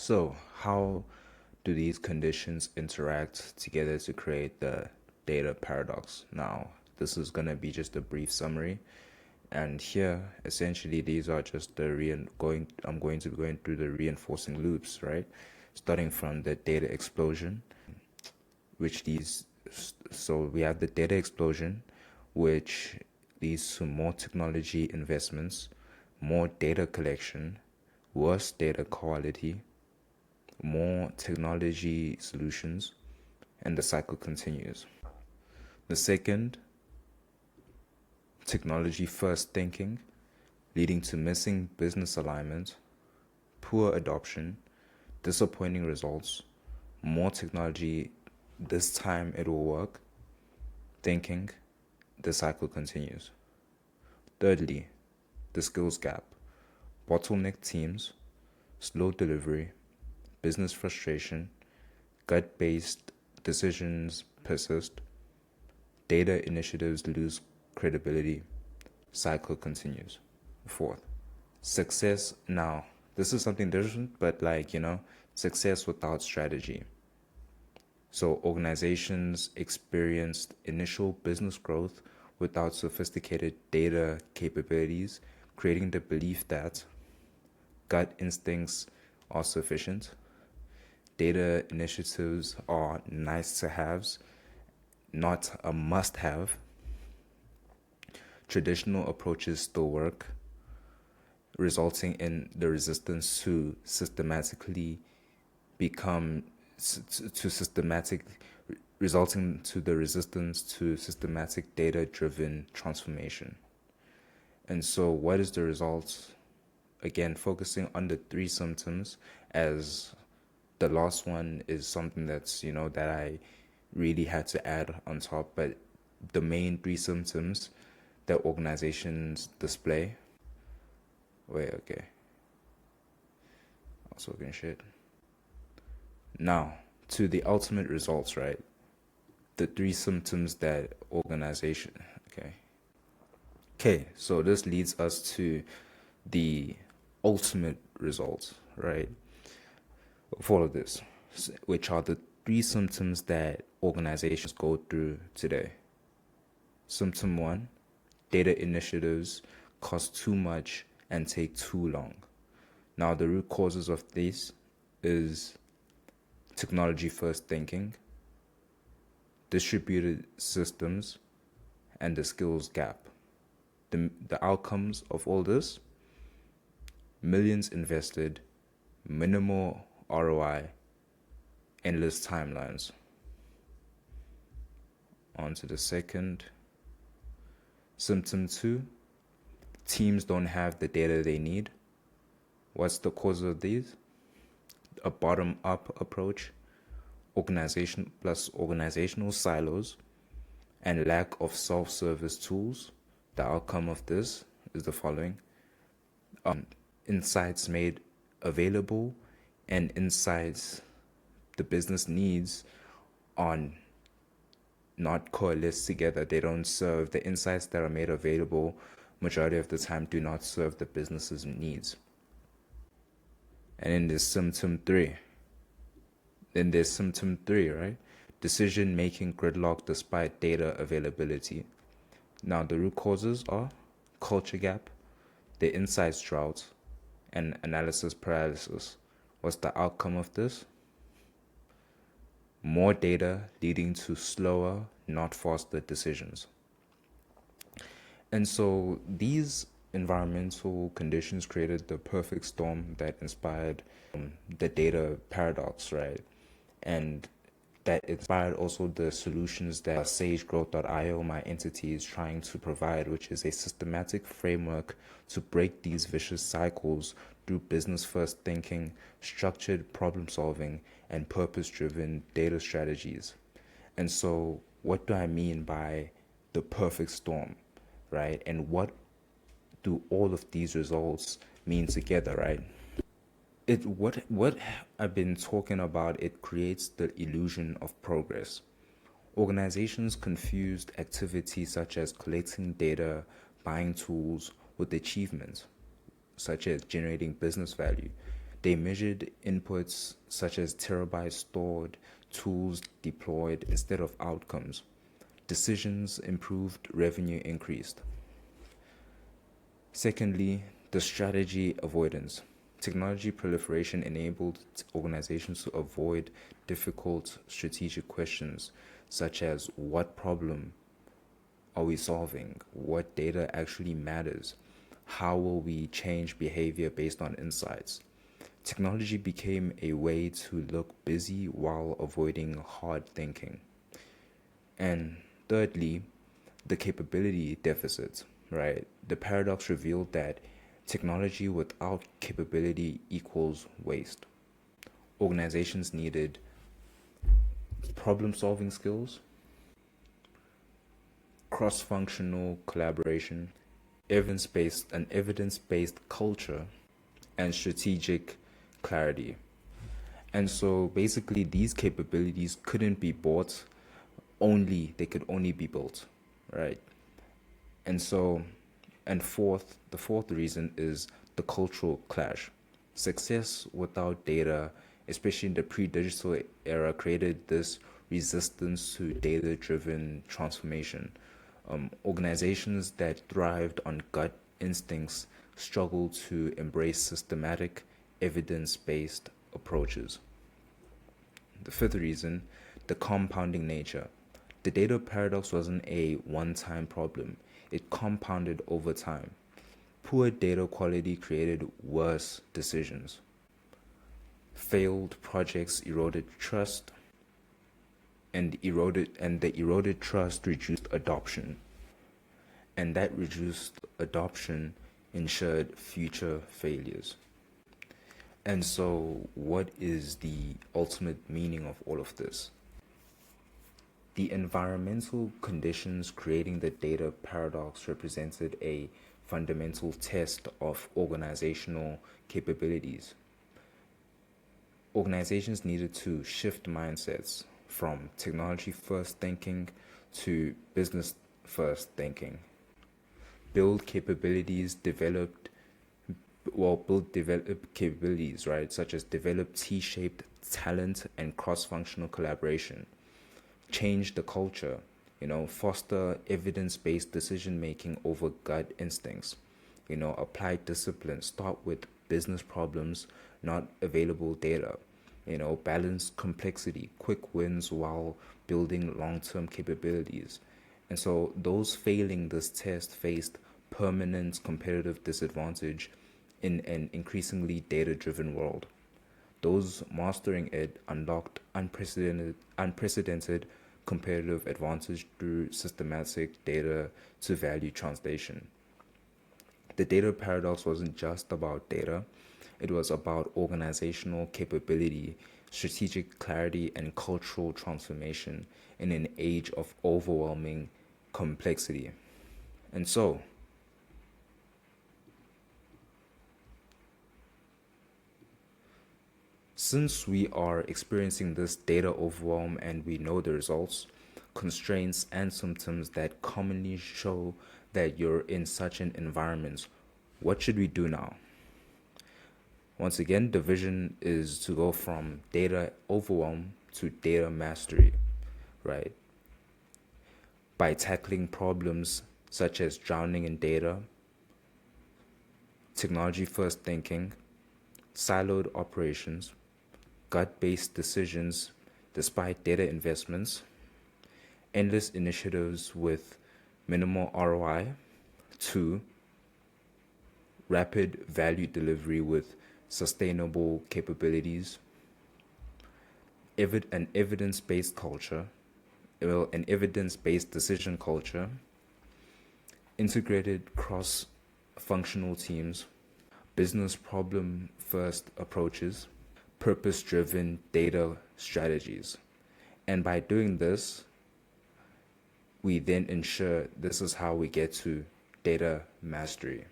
So, how do these conditions interact together to create the data paradox? Now, this is going to be just a brief summary. And here, essentially, these are just I'm going to be going through the reinforcing loops, right? Starting from the data explosion, so we have the data explosion, which leads to more technology investments, more data collection, worse data quality, more technology solutions, and the cycle continues. The second, technology first thinking, leading to missing business alignment, poor adoption, disappointing results, more technology, this time it will work, thinking, the cycle continues. Thirdly, the skills gap, bottleneck teams, slow delivery, business frustration, gut-based decisions persist, data initiatives lose credibility, cycle continues. Fourth, success now. This is something different, but success without strategy. So organizations experienced initial business growth without sophisticated data capabilities, creating the belief that gut instincts are sufficient. Data initiatives are nice to haves, not a must have. Traditional approaches still work, resulting in the resistance to systematically become to systematic resulting to the resistance to systematic data driven transformation. And so what is the result? Again, focusing on the three symptoms, as the last one is something that's that I really had to add on top, but the main three symptoms that organizations display. Wait, okay. I was talking shit. Now, to the ultimate results, right? The three symptoms that organization, okay, so this leads us to the ultimate results, right? Follow this, which are the three symptoms that organizations go through today. Symptom one, data initiatives cost too much and take too long. Now, the root causes of this is technology first thinking, distributed systems, and the skills gap. The outcomes of all this: millions invested, minimal ROI, endless timelines. On to the second. Symptom two, teams don't have the data they need. What's the cause of these? A bottom-up approach, organizational silos, and lack of self-service tools. The outcome of this is the following: insights made available and insights the business needs are not coalesced together. They don't serve the insights that are made available. Majority of the time, do not serve the business's needs. And then there's symptom three. Right? Decision making gridlock despite data availability. Now, the root causes are culture gap, the insights drought, and analysis paralysis. What's the outcome of this? More data leading to slower, not faster decisions. And so these environmental conditions created the perfect storm that inspired the data paradox, right? And that inspired also the solutions that SageGrowth.io, my entity, is trying to provide, which is a systematic framework to break these vicious cycles through business-first thinking, structured problem-solving, and purpose-driven data strategies. And so what do I mean by the perfect storm, right? And what do all of these results mean together, right? What I've been talking about, it creates the illusion of progress. Organizations confused activities such as collecting data, buying tools, with achievements such as generating business value. They measured inputs such as terabytes stored, tools deployed instead of outcomes. Decisions improved, revenue increased. Secondly, the strategy avoidance. Technology proliferation enabled organizations to avoid difficult strategic questions such as what problem are we solving? What data actually matters? How will we change behavior based on insights? Technology became a way to look busy while avoiding hard thinking. And thirdly, the capability deficit, right? The paradox revealed that technology without capability equals waste. Organizations needed problem solving skills, cross functional collaboration, an evidence based culture, and strategic clarity. And so basically, these capabilities couldn't be bought, they could only be built, right? And so, the fourth reason is the cultural clash. Success without data, especially in the pre-digital era, created this resistance to data-driven transformation. Organizations that thrived on gut instincts struggled to embrace systematic, evidence-based approaches. The fifth reason, the compounding nature. The data paradox wasn't a one-time problem. It compounded over time. Poor data quality created worse decisions. Failed projects eroded trust, and the eroded trust reduced adoption. And that reduced adoption ensured future failures. And so, what is the ultimate meaning of all of this? The environmental conditions creating the data paradox represented a fundamental test of organizational capabilities. Organizations needed to shift mindsets from technology first thinking to business first thinking. Build capabilities, right, such as develop T-shaped talent and cross-functional collaboration. Change the culture, foster evidence-based decision-making over gut instincts. Apply discipline, start with business problems, not available data. Balance complexity, quick wins while building long-term capabilities. And so those failing this test faced permanent competitive disadvantage in an increasingly data-driven world. Those mastering it unlocked unprecedented competitive advantage through systematic data to value translation. The data paradox wasn't just about data, it was about organizational capability, strategic clarity, and cultural transformation in an age of overwhelming complexity. And so, since we are experiencing this data overwhelm and we know the results, constraints, and symptoms that commonly show that you're in such an environment, what should we do now? Once again, the vision is to go from data overwhelm to data mastery, right? By tackling problems such as drowning in data, technology first thinking, siloed operations, gut-based decisions despite data investments, endless initiatives with minimal ROI, to rapid value delivery with sustainable capabilities, an evidence-based culture, an evidence-based decision culture, integrated cross-functional teams, business problem-first approaches, purpose-driven data strategies. And by doing this, we then ensure this is how we get to data mastery.